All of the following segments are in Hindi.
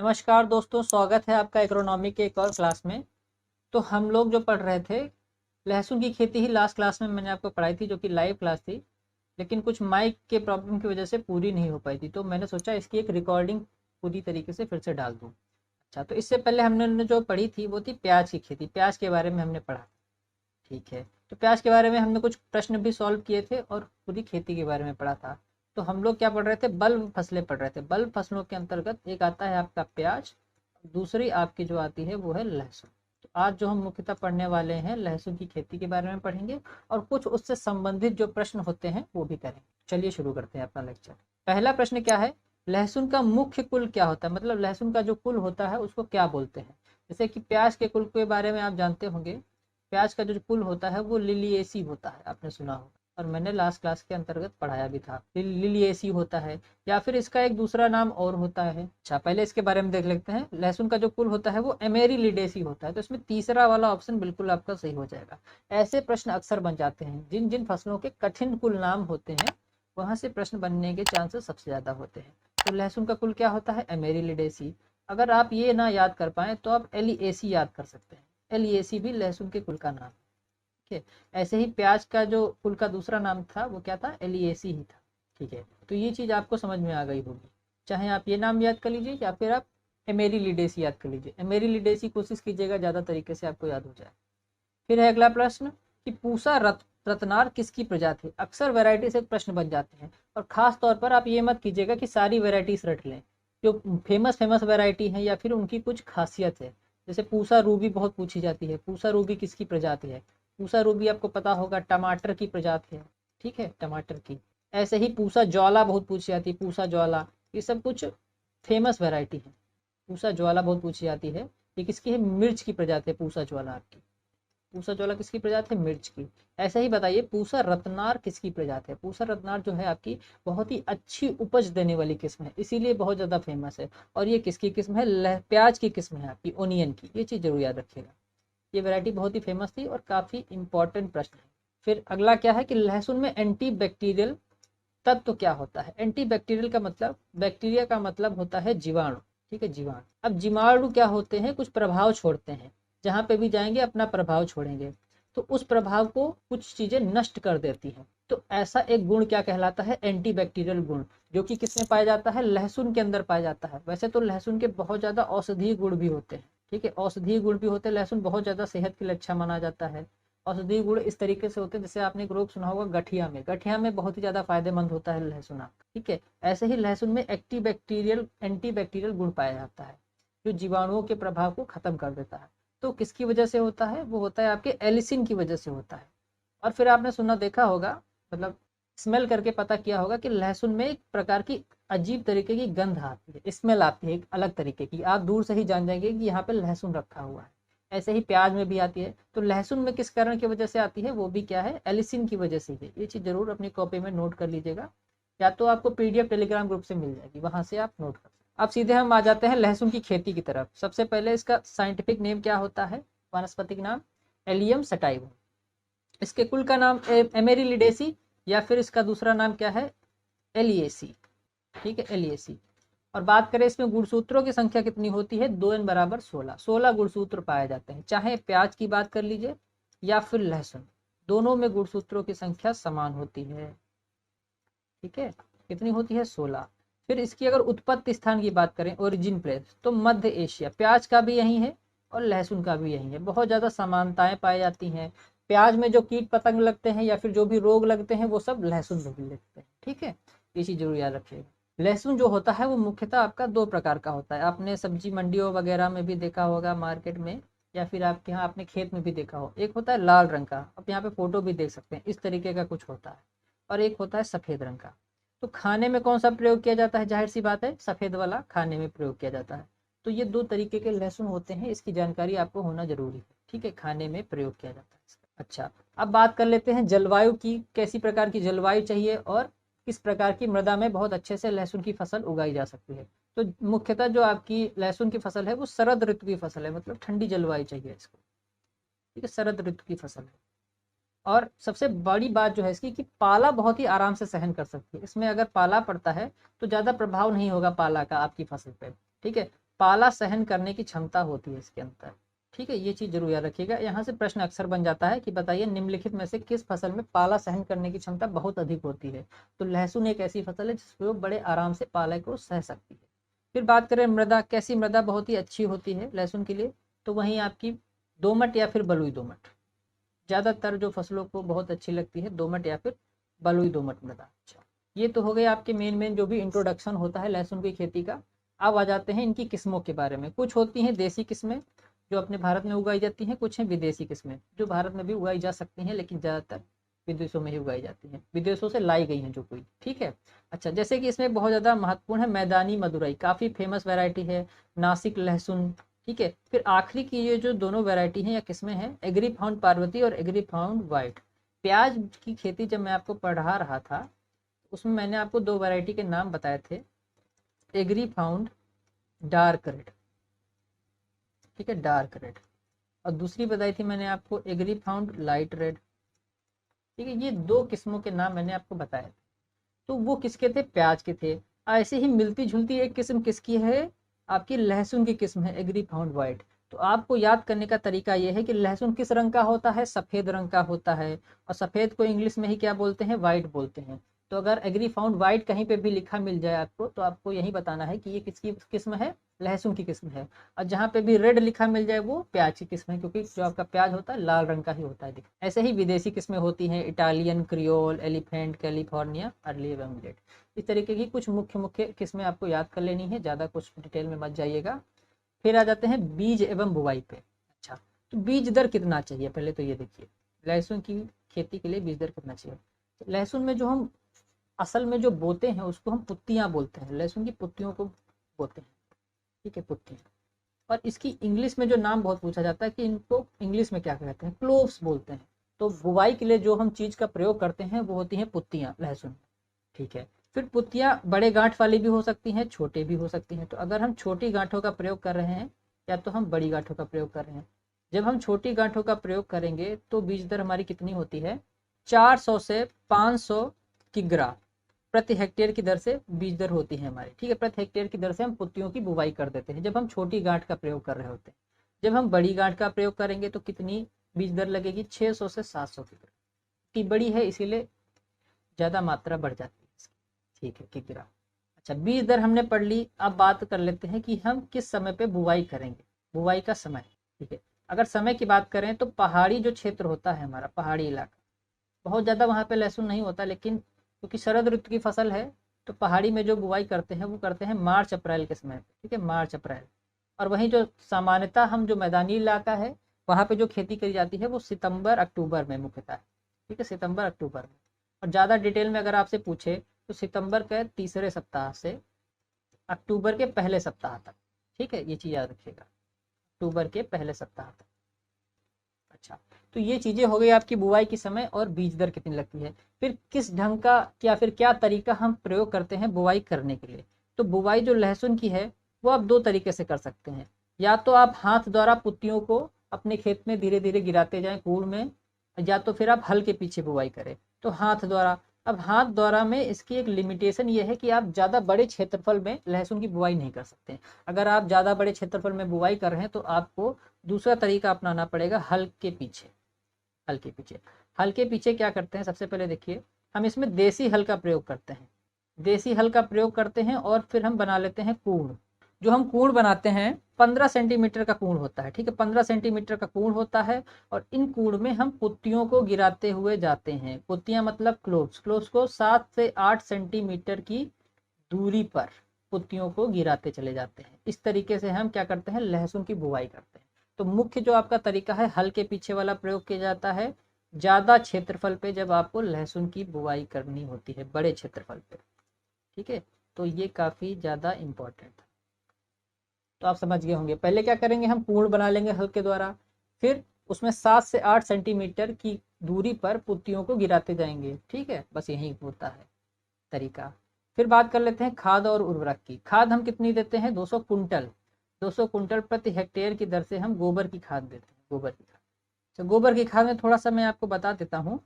नमस्कार दोस्तों, स्वागत है आपका एग्रोनॉमी के एक और क्लास में। तो हम लोग जो पढ़ रहे थे लहसुन की खेती ही लास्ट क्लास में मैंने आपको पढ़ाई थी, जो कि लाइव क्लास थी, लेकिन कुछ माइक के प्रॉब्लम की वजह से पूरी नहीं हो पाई थी। तो मैंने सोचा इसकी एक रिकॉर्डिंग पूरी तरीके से फिर से डाल दूँ। अच्छा, तो इससे पहले हमने जो पढ़ी थी वो थी प्याज की खेती। प्याज के बारे में हमने पढ़ा, ठीक है। तो प्याज के बारे में हमने कुछ प्रश्न भी सॉल्व किए थे और पूरी खेती के बारे में पढ़ा था। तो हम लोग क्या पढ़ रहे थे, बल्ब फसलें पढ़ रहे थे। बल्ब फसलों के अंतर्गत एक आता है आपका प्याज, दूसरी आपकी जो आती है वो है लहसुन। तो आज जो हम मुख्यतः पढ़ने वाले हैं लहसुन की खेती के बारे में पढ़ेंगे और कुछ उससे संबंधित जो प्रश्न होते हैं वो भी करेंगे। चलिए शुरू करते हैं अपना लेक्चर। पहला प्रश्न क्या है, लहसुन का मुख्य कुल क्या होता है, मतलब लहसुन का जो कुल होता है उसको क्या बोलते हैं। जैसे कि प्याज के कुल के बारे में आप जानते होंगे, प्याज का जो कुल होता है वो लिलिएसी होता है, आपने सुना होगा और मैंने लास्ट क्लास के अंतर्गत पढ़ाया भी था। लिलिएसी होता है या फिर इसका एक दूसरा नाम और होता है। अच्छा, पहले इसके बारे में देख लेते हैं। लहसुन का जो कुल होता है वो एमेरिलिडेसी होता है। तो इसमें तीसरा वाला ऑप्शन बिल्कुल आपका सही हो जाएगा। ऐसे प्रश्न अक्सर बन जाते हैं, जिन जिन फसलों के कठिन कुल नाम होते हैं वहां से प्रश्न बनने के चांसेस सबसे ज्यादा होते हैं। तो लहसुन का कुल क्या होता है, एमेरिलिडेसी। अगर आप ये ना याद कर पाए तो आप एलिएसी याद कर सकते हैं। एलिएसी भी लहसुन के कुल का नाम है, ठीक है। ऐसे ही प्याज का जो कुल का दूसरा नाम था वो क्या था, एलिएसी ही था, ठीक है। तो ये चीज आपको समझ में आ गई होगी। चाहे आप ये नाम याद कर लीजिए या फिर आप एमेरिलिडेसी याद कर लीजिए। एमेरिलिडेसी कोशिश कीजिएगा ज्यादा तरीके से आपको याद हो जाए। फिर है अगला प्रश्न कि पूसा रत्नार किसकी प्रजाति है। अक्सर वैरायटी से प्रश्न बन जाते हैं और खास तौर पर आप ये मत कीजिएगा कि सारी वैरायटीज रट लें। जो फेमस फेमस वैरायटी है या फिर उनकी कुछ खासियत है। जैसे पूसा रूबी बहुत पूछी जाती है। पूसा रूबी किसकी प्रजाति है। पूसा रूबी आपको पता होगा टमाटर की प्रजाति है, ठीक है, टमाटर की। ऐसे ही पूसा ज्वाला बहुत पूछी जाती है। पूसा ज्वाला, ये सब कुछ फेमस वैरायटी है। पूसा ज्वाला बहुत पूछी जाती है। ये किसकी है, मिर्च की प्रजाति है पूसा ज्वाला आपकी। पूसा ज्वाला किसकी प्रजाति है, मिर्च की। ऐसे ही बताइए पूसा रत्नार किसकी प्रजाति है। पूसा रत्नार जो है आपकी बहुत ही अच्छी उपज देने वाली किस्म है, इसीलिए बहुत ज्यादा फेमस है। और ये किसकी किस्म है, प्याज की किस्म है आपकी, ओनियन की। ये चीज जरूर याद रखिएगा। ये वैरायटी बहुत ही फेमस थी और काफी इंपॉर्टेंट प्रश्न है। फिर अगला क्या है कि लहसुन में एंटी बैक्टीरियल तत्व क्या होता है। एंटी बैक्टीरियल का मतलब, बैक्टीरिया का मतलब होता है जीवाणु, ठीक है, जीवाणु। अब जीवाणु क्या होते हैं, कुछ प्रभाव छोड़ते हैं, जहां पे भी जाएंगे अपना प्रभाव छोड़ेंगे। तो उस प्रभाव को कुछ चीजें नष्ट कर देती हैं। तो ऐसा एक गुण क्या कहलाता है, एंटी बैक्टीरियल गुण, जो कि किसमें पाया जाता है, लहसुन के अंदर पाया जाता है। वैसे तो लहसुन के बहुत ज्यादा औषधीय गुण भी होते हैं, ठीक है, औषधीय गुण भी होते हैं। लहसुन बहुत ज्यादा सेहत के लिए अच्छा माना जाता है। औषधीय गुण इस तरीके से होते हैं, जैसे आपने एक रोग सुना होगा गठिया में, गठिया में बहुत ही ज्यादा फायदेमंद होता है लहसुन आपका, ठीक है। ऐसे ही लहसुन में एंटी बैक्टीरियल गुण पाया जाता है, जो जीवाणुओं के प्रभाव को खत्म कर देता है। तो किसकी वजह से होता है, वो होता है आपके एलिसिन की वजह से होता है। और फिर आपने सुना देखा होगा, मतलब स्मेल करके पता किया होगा कि लहसुन में एक प्रकार की अजीब तरीके की गंध आती है, स्मेल आती है एक अलग तरीके की। आप दूर से ही जान जाएंगे कि यहाँ पे लहसुन रखा हुआ है। ऐसे ही प्याज में भी आती है। तो लहसुन में किस कारण की वजह से आती है, वो भी क्या है, एलिसिन की वजह से है। ये चीज जरूर अपनी कॉपी में नोट कर लीजिएगा, या तो आपको पीडीएफ टेलीग्राम ग्रुप से मिल जाएगी, वहां से आप नोट कर सकते हैं। अब सीधे हम आ जाते हैं लहसुन की खेती की तरफ। सबसे पहले इसका साइंटिफिक नेम क्या होता है, वानस्पतिक नाम, एलियम सटाइवम। इसके कुल का नाम एमेरिलिडेसी, या फिर इसका दूसरा नाम क्या है, एलिएसी, ठीक है, एलिएसी। और बात करें इसमें गुणसूत्रों की संख्या कितनी होती है, 2n बराबर 16, 16 गुणसूत्र पाए जाते हैं। चाहे प्याज की बात कर लीजिए या फिर लहसुन, दोनों में गुणसूत्रों की संख्या समान होती है, ठीक है। कितनी होती है, 16। फिर इसकी अगर उत्पत्ति स्थान की बात करें, ओरिजिन प्लेस, तो मध्य एशिया। प्याज का भी यही है और लहसुन का भी यही है। बहुत ज्यादा समानताएं पाई जाती हैं। प्याज में जो कीट पतंग लगते हैं या फिर जो भी रोग लगते हैं वो सब लहसुन में भी लगते हैं, ठीक है। ये चीज जरूर याद रखिएगा। लहसुन जो होता है वो मुख्यतः आपका दो प्रकार का होता है। आपने सब्जी मंडियों वगैरह में भी देखा होगा, मार्केट में, या फिर आपके यहाँ अपने खेत में भी देखा हो। एक होता है लाल रंग का, आप यहाँ पे फोटो भी देख सकते हैं, इस तरीके का कुछ होता है। और एक होता है सफेद रंग का। तो खाने में कौन सा प्रयोग किया जाता है, जाहिर सी बात है सफेद वाला खाने में प्रयोग किया जाता है। तो ये दो तरीके के लहसुन होते हैं, इसकी जानकारी आपको होना जरूरी है, ठीक है, खाने में प्रयोग किया जाता है इसका। अच्छा, अब बात कर लेते हैं जलवायु की, कैसी प्रकार की जलवायु चाहिए और किस प्रकार की मृदा में बहुत अच्छे से लहसुन की फसल उगाई जा सकती है। तो मुख्यतः जो आपकी लहसुन की फसल है वो शरद ऋतु की फसल है, मतलब ठंडी जलवायु चाहिए इसको, ठीक है, शरद ऋतु की फसल है। और सबसे बड़ी बात जो है इसकी कि पाला बहुत ही आराम से सहन कर सकती है। इसमें अगर पाला पड़ता है तो ज्यादा प्रभाव नहीं होगा पाला का आपकी फसल पे, ठीक है। पाला सहन करने की क्षमता होती है इसके अंदर। ठीक है, ये चीज़ जरूर याद रखिएगा। यहाँ से प्रश्न अक्सर बन जाता है कि बताइए निम्नलिखित में से किस फसल में पाला सहन करने की क्षमता बहुत अधिक होती है। तो लहसुन एक ऐसी फसल है जिसमें वो बड़े आराम से पाला को सह सकती है। फिर बात करें मृदा, कैसी मृदा बहुत ही अच्छी होती है लहसुन के लिए, तो वहीं आपकी दोमट या फिर बलुई दोमट। ज़्यादातर जो फसलों को बहुत अच्छी लगती है दोमट या फिर बलुई दोमट मृदा। अच्छा, ये तो हो गए आपके मेन जो भी इंट्रोडक्शन होता है लहसुन की खेती का। अब आ जाते हैं इनकी किस्मों के बारे में। कुछ होती हैं देसी किस्में जो अपने भारत में उगाई जाती हैं, कुछ हैं विदेशी किस्में जो भारत में भी उगाई जा सकती हैं लेकिन ज़्यादातर विदेशों में ही उगाई जाती हैं, विदेशों से लाई गई हैं जो कोई। ठीक है। अच्छा, जैसे कि इसमें बहुत ज़्यादा महत्वपूर्ण है मैदानी मदुरई, काफ़ी फेमस वैरायटी है, नासिक लहसुन। ठीक है। फिर आखिरी की ये जो दोनों वैरायटी हैं या किस्में हैं, एग्री फाउंड पार्वती और एग्री फाउंड वाइट। प्याज की खेती जब मैं आपको पढ़ा रहा था उसमें मैंने आपको दो वैरायटी के नाम बताए थे, एग्री फाउंड डार्क रेड, ठीक है, डार्क रेड, और दूसरी बताई थी मैंने आपको एग्री फाउंड लाइट रेड। ठीक है, ये दो किस्मों के नाम मैंने आपको बताए। तो वो किसके थे? प्याज के थे। ऐसे ही मिलती जुलती एक किस्म किसकी है? आपकी लहसुन की किस्म है, एग्री फाउंड वाइट। तो आपको याद करने का तरीका ये है कि लहसुन किस रंग का होता है? सफ़ेद रंग का होता है, और सफ़ेद को इंग्लिश में ही क्या बोलते हैं? वाइट बोलते हैं। तो अगर एग्री फाउंड वाइट कहीं पे भी लिखा मिल जाए आपको तो आपको यही बताना है कि ये किसकी किस्म है? लहसुन की किस्म है। और जहाँ पे भी रेड लिखा मिल जाए वो प्याज की किस्म है, क्योंकि जो आपका प्याज होता है लाल रंग का ही होता है। ऐसे ही विदेशी किस्में होती हैं, Italian, creole, elephant, California, early वेमलेट। इस तरीके की कुछ मुख्य मुख्य किस्में आपको याद कर लेनी है, ज़्यादा कुछ डिटेल में मत जाइएगा। फिर आ जाते हैं बीज एवं बुवाई पे। अच्छा, तो बीज दर कितना चाहिए पहले तो ये देखिए, लहसुन की खेती के लिए बीज दर कितना चाहिए। लहसुन में जो हम असल में जो बोते हैं उसको हम पुत्तियां बोलते हैं, लहसुन की पुत्तियों को बोते हैं। ठीक है, पुत्तियां। और इसकी इंग्लिश में जो नाम बहुत पूछा जाता है कि इनको इंग्लिश में क्या कहते हैं? क्लोव्स बोलते हैं। तो बुवाई के लिए जो हम चीज़ का प्रयोग करते हैं वो होती हैं पुत्तियां लहसुन। ठीक है। फिर पुत्तियां बड़े गांठ वाली भी हो सकती हैं, छोटे भी हो सकती हैं। तो अगर हम छोटी गांठों का प्रयोग कर रहे हैं या तो हम बड़ी गांठों का प्रयोग कर रहे हैं। जब हम छोटी गांठों का प्रयोग करेंगे तो बीज दर हमारी कितनी होती है? 400 से 500 किग्रा प्रति हेक्टेयर की दर से बीज दर होती है हमारी। ठीक है, प्रति हेक्टेयर की दर से हम पुत्तियों की बुवाई कर देते हैं जब हम छोटी गांठ का प्रयोग कर रहे होते हैं। जब हम बड़ी गांठ का प्रयोग करेंगे तो कितनी बीज दर लगेगी? 600 से 700 की बड़ी है इसीलिए ज़्यादा मात्रा बढ़ जाती है इसकी। ठीक है, किग्रा। अच्छा, बीज दर हमने पढ़ ली। अब बात कर लेते हैं कि हम किस समय पे बुवाई करेंगे, बुवाई का समय। ठीक है, अगर समय की बात करें तो पहाड़ी जो क्षेत्र होता है हमारा, पहाड़ी इलाका, बहुत ज़्यादा वहाँ पे लहसुन नहीं होता, लेकिन क्योंकि शरद ऋतु की फसल है तो पहाड़ी में जो बुवाई करते हैं वो करते हैं मार्च अप्रैल के समय पे। ठीक है, मार्च अप्रैल। और वहीं जो सामान्यतः हम जो मैदानी इलाका है वहाँ पे जो खेती करी जाती है वो सितंबर अक्टूबर में मुख्यतः है। ठीक है, सितंबर अक्टूबर में। और ज़्यादा डिटेल में अगर आपसे पूछे तो सितंबर के तीसरे सप्ताह से अक्टूबर के पहले सप्ताह तक। ठीक है, ये चीज़ याद रखिएगा, अक्टूबर के पहले सप्ताह तक। अच्छा, तो ये चीज़ें हो गई आपकी बुवाई की समय और बीज दर कितनी लगती है। फिर किस ढंग का या फिर क्या तरीका हम प्रयोग करते हैं बुवाई करने के लिए। तो बुवाई जो लहसुन की है वो आप दो तरीके से कर सकते हैं। या तो आप हाथ द्वारा पुत्तियों को अपने खेत में धीरे धीरे गिराते जाएं कूड़ में, या तो फिर आप हल के पीछे बुवाई करें। तो हाथ द्वारा, अब हाथ द्वारा में इसकी एक लिमिटेशन ये है कि आप ज़्यादा बड़े क्षेत्रफल में लहसुन की बुवाई नहीं कर सकते। अगर आप ज़्यादा बड़े क्षेत्रफल में बुवाई कर रहे हैं तो आपको दूसरा तरीका अपनाना पड़ेगा, हल के पीछे। हल के पीछे, हल के पीछे क्या करते हैं? सबसे पहले देखिए, हम इसमें देसी हल का प्रयोग करते हैं। देसी हल का प्रयोग करते हैं और फिर हम बना लेते हैं कूड़। जो हम कूड़ बनाते हैं 15 सेंटीमीटर का कूड़ होता है। ठीक है, 15 सेंटीमीटर का कूड़ होता है और इन कूड़ में हम पुत्तियों को गिराते हुए जाते हैं। पुत्तियां मतलब क्लोव्स, क्लोव्स को 7 से 8 सेंटीमीटर की दूरी पर पुत्तियों को गिराते चले जाते हैं। इस तरीके से हम क्या करते हैं? लहसुन की बुवाई करते हैं। तो मुख्य जो आपका तरीका है हल के पीछे वाला प्रयोग किया जाता है ज़्यादा क्षेत्रफल पे जब आपको लहसुन की बुवाई करनी होती है, बड़े क्षेत्रफल पे। ठीक है, तो ये काफ़ी ज़्यादा इम्पोर्टेंट है। तो आप समझ गए होंगे। पहले क्या करेंगे? हम पूर्ण बना लेंगे हल के द्वारा, फिर उसमें 7 से 8 सेंटीमीटर की दूरी पर पुत्तियों को गिराते जाएंगे। ठीक है, बस यही होता है तरीका। फिर बात कर लेते हैं खाद और उर्वरक की। खाद हम कितनी देते हैं? 200 कुंटल, 200 कुंटल प्रति हेक्टेयर की दर से हम गोबर की खाद देते हैं, गोबर की खाद। तो गोबर की खाद में थोड़ा सा मैं आपको बता देता हूँ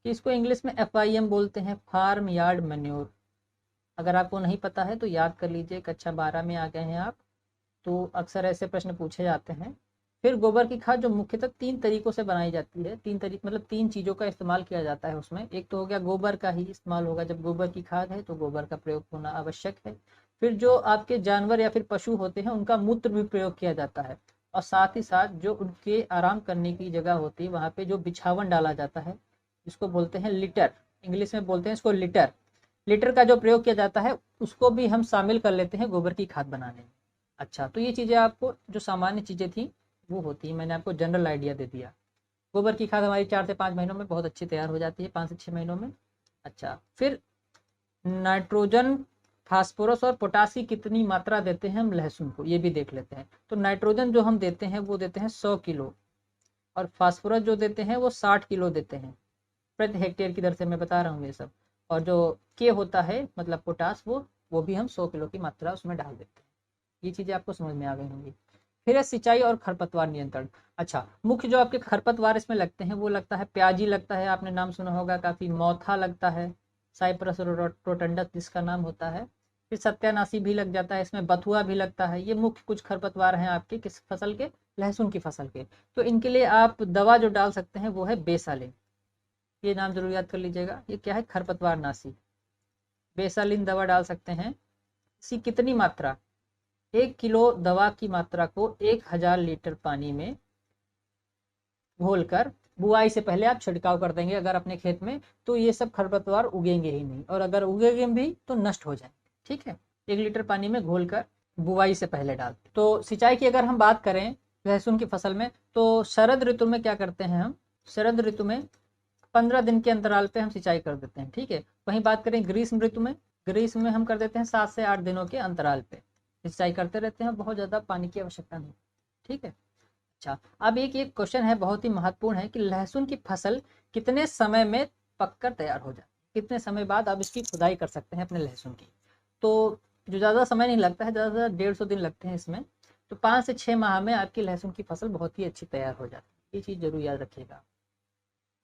कि इसको इंग्लिश में FIM बोलते हैं, फार्म यार्ड मैन्योर। अगर आपको नहीं पता है तो याद कर लीजिए, कक्षा 12 में आ गए हैं आप, तो अक्सर ऐसे प्रश्न पूछे जाते हैं। फिर गोबर की खाद जो मुख्यतः 3 तरीकों से बनाई जाती है, 3 तरीके मतलब 3 चीज़ों का इस्तेमाल किया जाता है उसमें। एक तो हो गया गोबर का ही इस्तेमाल होगा, जब गोबर की खाद है तो गोबर का प्रयोग होना आवश्यक है। फिर जो आपके जानवर या फिर पशु होते हैं उनका मूत्र भी प्रयोग किया जाता है, और साथ ही साथ जो उनके आराम करने की जगह होती है वहाँ पे जो बिछावन डाला जाता है, जिसको बोलते हैं लिटर, इंग्लिश में बोलते हैं इसको लिटर। लिटर का जो प्रयोग किया जाता है उसको भी हम शामिल कर लेते हैं गोबर की खाद बनाने में। अच्छा, तो ये चीज़ें आपको जो सामान्य चीज़ें थी वो होती है, मैंने आपको जनरल आइडिया दे दिया। गोबर की खाद हमारी 4 से 5 महीनों में बहुत अच्छी तैयार हो जाती है, 5 से 6 महीनों में। अच्छा, फिर नाइट्रोजन, फास्फोरस और पोटास की कितनी मात्रा देते हैं हम लहसुन को, ये भी देख लेते हैं। तो नाइट्रोजन जो हम देते हैं वो देते हैं 100 किलो, और फास्फोरस जो देते हैं वो 60 किलो देते हैं प्रति हेक्टेयर की दर से मैं बता रहा हूँ ये सब। और जो के होता है मतलब पोटास, वो भी हम 100 किलो की मात्रा उसमें डाल देते हैं। ये चीज़ें आपको समझ में आ गई होंगी। फिर है सिंचाई और खरपतवार नियंत्रण। अच्छा, मुख्य जो आपके खरपतवार इसमें लगते हैं वो लगता है प्याजी लगता है, आपने नाम सुना होगा काफ़ी, मौथा लगता है, साइप्रस रोटंडस जिसका नाम होता है। फिर सत्यानाशी भी लग जाता है इसमें, बथुआ भी लगता है। ये मुख्य कुछ खरपतवार हैं आपके किस फसल के, लहसुन की फसल के। तो इनके लिए आप दवा जो डाल सकते हैं वो है बेसालिन, ये नाम जरूर याद कर लीजिएगा। ये क्या है, खरपतवार नाशी, बेसालिन दवा डाल सकते हैं। इसकी कितनी मात्रा, 1 किलो दवा की मात्रा को 1000 लीटर पानी में घोलकर बुआई से पहले आप छिड़काव कर देंगे अगर अपने खेत में, तो ये सब खरपतवार उगेंगे ही नहीं, और अगर उगेंगे भी तो नष्ट हो जाएंगे। ठीक है, 1 लीटर पानी में घोलकर बुआई से पहले डाल। तो सिंचाई की अगर हम बात करें लहसुन की फसल में, तो शरद ऋतु में क्या करते हैं हम, शरद ऋतु में 15 दिन के अंतराल पे हम सिंचाई कर देते हैं। ठीक है, वहीं बात करें ग्रीष्म ऋतु में, ग्रीष्म में हम कर देते हैं 7 से 8 दिनों के अंतराल पे सिंचाई करते रहते हैं, बहुत ज़्यादा पानी की आवश्यकता नहीं। ठीक है। अच्छा, अब एक क्वेश्चन है बहुत ही महत्वपूर्ण है कि लहसुन की फसल कितने समय में पककर तैयार हो जाए, कितने समय बाद आप इसकी खुदाई कर सकते हैं अपने लहसुन की। तो जो ज़्यादा समय नहीं लगता है, ज़्यादा से ज़्यादा 150 दिन लगते हैं इसमें। तो 5 से 6 माह में आपकी लहसुन की फसल बहुत ही अच्छी तैयार हो जाती है, ये चीज़ जरूर याद रखिएगा।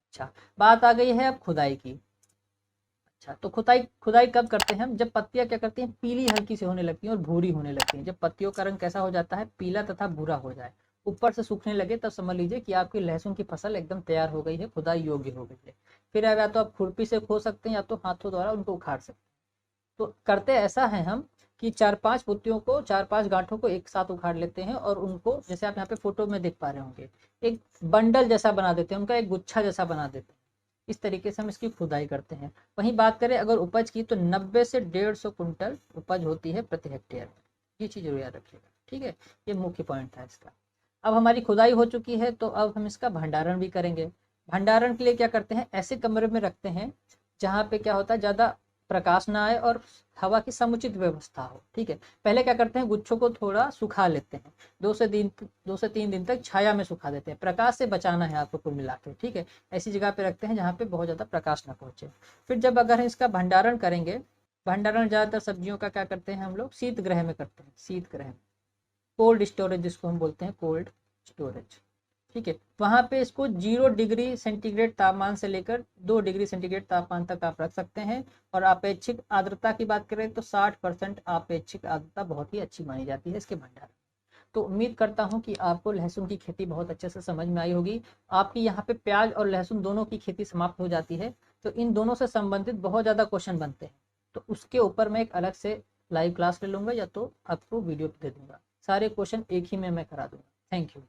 अच्छा, बात आ गई है अब खुदाई की। अच्छा, तो खुदाई खुदाई कब करते हैं हम, जब पत्तियां क्या करती हैं, पीली हल्की से होने लगती हैं और भूरी होने लगती हैं। जब पत्तियों का रंग कैसा हो जाता है, पीला तथा भूरा हो जाए, ऊपर से सूखने लगे, तब समझ लीजिए कि आपकी लहसुन की फसल एकदम तैयार हो गई है, खुदाई योग्य हो गई है। फिर अब या तो आप खुरपी से खो सकते हैं या तो हाथों द्वारा उनको उखाड़ सकते हैं। तो करते ऐसा है हम कि 4-5 पुत्तियों को, 4-5 गांठों को एक साथ उखाड़ लेते हैं, और उनको जैसे आप यहाँ पे फोटो में देख पा रहे होंगे एक बंडल जैसा बना देते हैं, उनका एक गुच्छा जैसा बना देते हैं। इस तरीके से हम इसकी खुदाई करते हैं। वहीं बात करें अगर उपज की, तो 90 से 150 कुंटल उपज होती है प्रति हेक्टेयर में। ये चीज़ जरूर याद रखिएगा। ठीक है, ये मुख्य पॉइंट था इसका। अब हमारी खुदाई हो चुकी है, तो अब हम इसका भंडारण भी करेंगे। भंडारण के लिए क्या करते हैं, ऐसे कमरे में रखते हैं जहाँ पे क्या होता है, ज़्यादा प्रकाश ना आए और हवा की समुचित व्यवस्था हो। ठीक है, पहले क्या करते हैं, गुच्छों को थोड़ा सुखा लेते हैं, 2 से 3 दिन तक छाया में सुखा देते हैं। प्रकाश से बचाना है आपको कुल मिला के। ठीक है, ऐसी जगह पे रखते हैं जहाँ पे बहुत ज़्यादा प्रकाश ना पहुँचे। फिर जब अगर इसका भंडारण करेंगे, भंडारण ज़्यादातर सब्जियों का क्या करते हैं हम लोग, शीत गृह में करते हैं, शीत गृह, कोल्ड स्टोरेज जिसको हम बोलते हैं, कोल्ड स्टोरेज। ठीक है, वहाँ पे इसको 0 डिग्री सेंटीग्रेड तापमान से लेकर 2 डिग्री सेंटीग्रेड तापमान तक आप रख सकते हैं। और अपेक्षित आर्द्रता की बात करें तो 60% अपेक्षित आर्द्रता बहुत ही अच्छी मानी जाती है इसके भंडारण। तो उम्मीद करता हूँ कि आपको लहसुन की खेती बहुत अच्छे से समझ में आई होगी। आपकी यहाँ पे प्याज और लहसुन दोनों की खेती समाप्त हो जाती है, तो इन दोनों से संबंधित बहुत ज़्यादा क्वेश्चन बनते हैं, तो उसके ऊपर मैं एक अलग से लाइव क्लास ले लूँगा या तो आपको वीडियो दे दूँगा। सारे क्वेश्चन एक ही में मैं करा दूँगा। Thank you.